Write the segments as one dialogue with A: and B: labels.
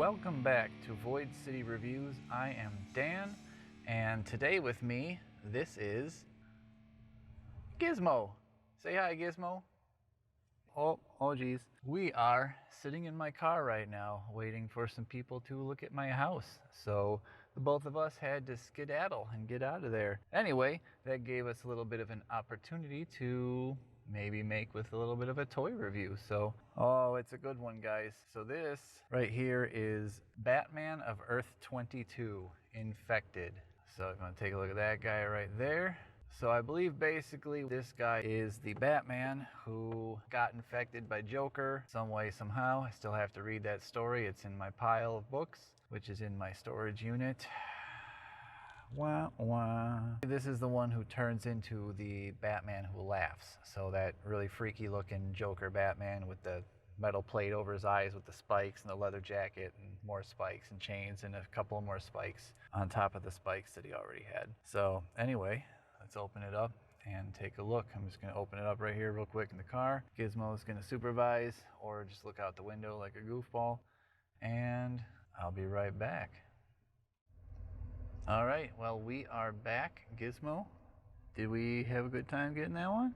A: Welcome back to Void City Reviews. I am Dan, and today with me, this is Gizmo. Say hi, Gizmo. Oh geez. We are sitting in my car right now, waiting for some people to look at my house. So the both of us had to skedaddle and get out of there. Anyway, that gave us a little bit of an opportunity to maybe make with a little bit of a toy review. So, it's a good one, guys. So this right here is Batman of Earth 22, Infected. So I'm gonna take a look at that guy right there. So I believe basically this guy is the Batman who got infected by Joker some way, somehow. I still have to read that story. It's in my pile of books, which is in my storage unit. Wah, wah. This is the one who turns into the Batman who laughs. So that really freaky looking Joker Batman with the metal plate over his eyes with the spikes and the leather jacket and more spikes and chains and a couple more spikes on top of the spikes that he already had. So anyway, let's open it up and take a look. I'm just going to open it up right here real quick in the car. Gizmo's going to supervise or just look out the window like a goofball. And I'll be right back. All right, well, we are back. Gizmo, did we have a good time getting that one?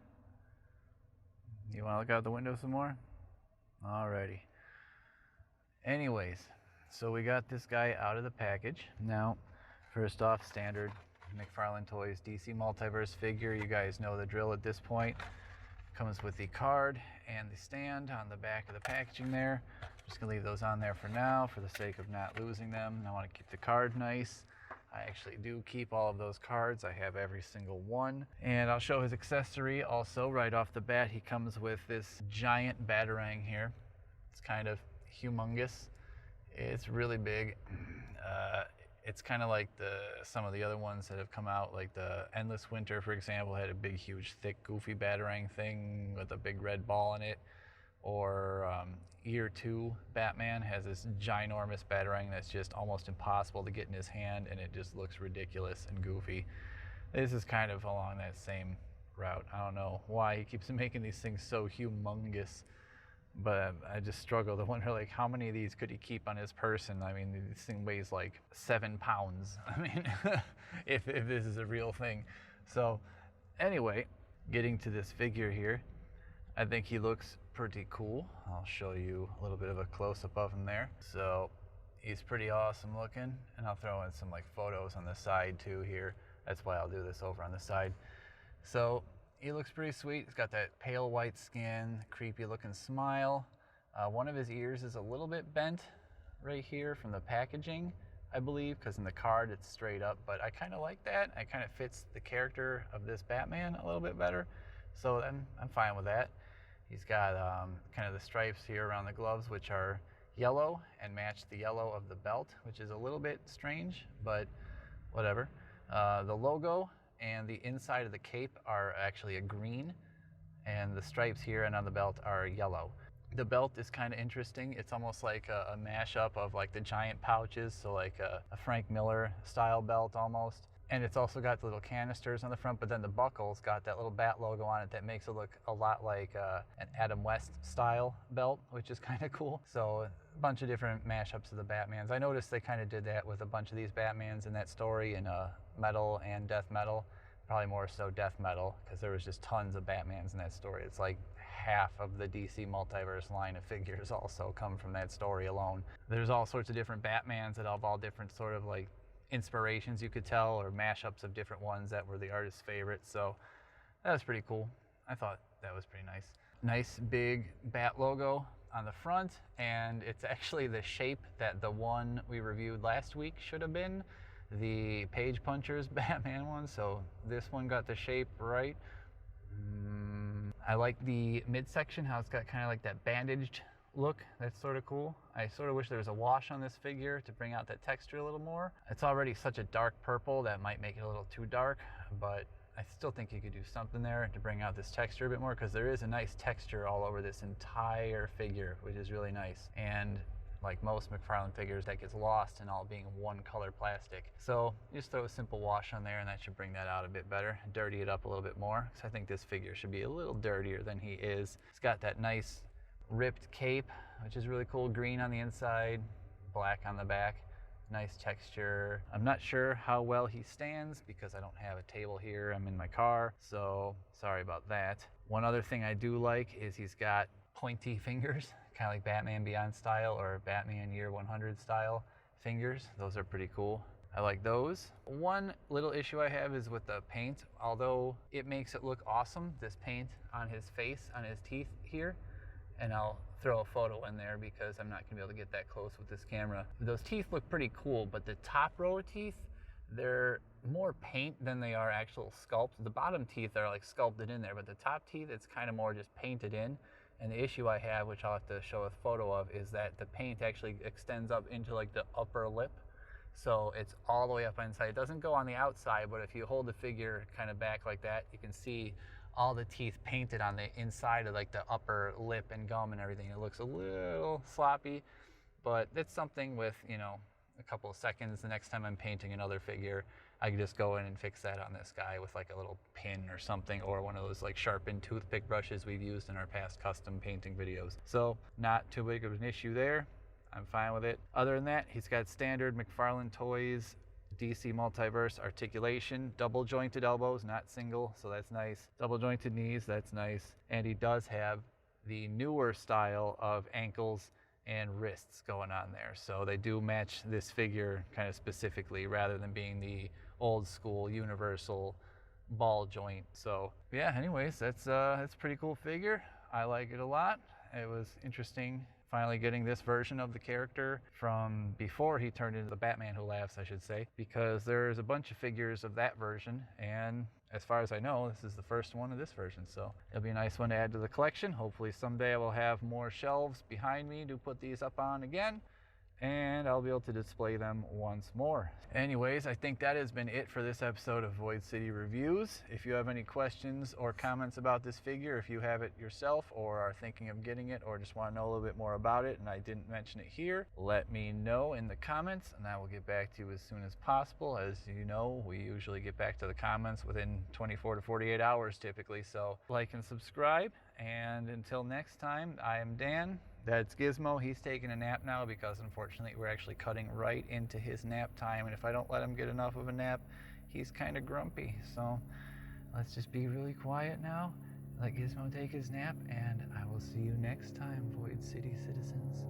A: You want to look out the window some more? Alrighty. Anyways, so we got this guy out of the package. Now, first off, standard McFarlane Toys DC Multiverse figure. You guys know the drill at this point. Comes with the card and the stand on the back of the packaging there. I'm just gonna leave those on there for now for the sake of not losing them. I want to keep the card nice. I actually do keep all of those cards. I have every single one. And I'll show his accessory also right off the bat. He comes with this giant Batarang here. It's kind of humongous. It's really big. It's kind of like some of the other ones that have come out, like the Endless Winter, for example, had a big, huge, thick, goofy Batarang thing with a big red ball in it. Or Year 2 Batman has this ginormous Batarang that's just almost impossible to get in his hand, and it just looks ridiculous and goofy. This is kind of along that same route. I don't know why he keeps making these things so humongous, but I just struggle to wonder, like, how many of these could he keep on his person? I mean, this thing weighs like 7 pounds. I mean, if this is a real thing. So anyway, getting to this figure here, I think he looks pretty cool. I'll show you a little bit of a close-up of him there. So he's pretty awesome looking, and I'll throw in some like photos on the side too here. That's why I'll do this over on the side. So he looks pretty sweet. He's got that pale white skin, creepy looking smile. One of his ears is a little bit bent right here from the packaging, I believe, because in the card it's straight up, but I kind of like that. It kind of fits the character of this Batman a little bit better. So I'm fine with that. He's got kind of the stripes here around the gloves, which are yellow and match the yellow of the belt, which is a little bit strange, but whatever. The logo and the inside of the cape are actually a green, and the stripes here and on the belt are yellow. The belt is kind of interesting. It's almost like a mashup of like the giant pouches, so like a Frank Miller style belt almost. And it's also got the little canisters on the front, but then the buckle's got that little bat logo on it that makes it look a lot like an Adam West style belt, which is kind of cool. So a bunch of different mashups of the Batmans. I noticed they kind of did that with a bunch of these Batmans in that story in metal and death metal. Probably more so death metal, because there was just tons of Batmans in that story. It's like half of the DC Multiverse line of figures also come from that story alone. There's all sorts of different Batmans that have all different sort of like inspirations, you could tell, or mashups of different ones that were the artist's favorites. So that was pretty cool. I thought that was pretty nice. Nice big bat logo on the front, and it's actually the shape that the one we reviewed last week should have been, the Page Punchers Batman one. So this one got the shape right. I like the midsection, how it's got kind of like that bandaged look. That's sort of cool. I sort of wish there was a wash on this figure to bring out that texture a little more. It's already such a dark purple that might make it a little too dark, but I still think you could do something there to bring out this texture a bit more, because there is a nice texture all over this entire figure, which is really nice. And like most McFarlane figures, that gets lost in all being one color plastic. So just throw a simple wash on there and that should bring that out a bit better, dirty it up a little bit more. So I think this figure should be a little dirtier than he is. It's got that nice ripped cape, which is really cool, green on the inside, black on the back. Nice texture. I'm not sure how well he stands because I don't have a table here. I'm in my car, so sorry about that. One other thing I do like is he's got pointy fingers, kind of like Batman Beyond style or Batman Year 100 style fingers. Those are pretty cool. I like those. One little issue I have is with the paint. Although it makes it look awesome, this paint on his face, on his teeth here, and I'll throw a photo in there because I'm not gonna be able to get that close with this camera. Those teeth look pretty cool, but the top row of teeth, they're more paint than they are actual sculpt. The bottom teeth are like sculpted in there, but the top teeth, it's kind of more just painted in. And the issue I have, which I'll have to show a photo of, is that the paint actually extends up into like the upper lip. So it's all the way up inside. It doesn't go on the outside, but if you hold the figure kind of back like that, you can see all the teeth painted on the inside of like the upper lip and gum and everything. It looks a little sloppy, but it's something with, you know, a couple of seconds. The next time I'm painting another figure, I can just go in and fix that on this guy with like a little pin or something, or one of those like sharpened toothpick brushes we've used in our past custom painting videos. So not too big of an issue there. I'm fine with it. Other than that, he's got standard McFarlane Toys DC Multiverse articulation, double jointed elbows, not single, so that's nice. Double jointed knees, that's nice. And he does have the newer style of ankles and wrists going on there. So they do match this figure kind of specifically rather than being the old school universal ball joint. So yeah, anyways, that's a pretty cool figure. I like it a lot. It was interesting finally getting this version of the character from before he turned into the Batman Who Laughs, I should say, because there's a bunch of figures of that version, and as far as I know, this is the first one of this version, so it'll be a nice one to add to the collection. Hopefully someday I will have more shelves behind me to put these up on again, and I'll be able to display them once more. Anyways, I think that has been it for this episode of Void City Reviews. If you have any questions or comments about this figure, if you have it yourself or are thinking of getting it or just want to know a little bit more about it and I didn't mention it here, let me know in the comments and I will get back to you as soon as possible. As you know, we usually get back to the comments within 24 to 48 hours typically, so like and subscribe. And until next time, I am Dan. That's Gizmo. He's taking a nap now because unfortunately we're actually cutting right into his nap time, and if I don't let him get enough of a nap, he's kind of grumpy. So let's just be really quiet now, let Gizmo take his nap, and I will see you next time, Void City citizens.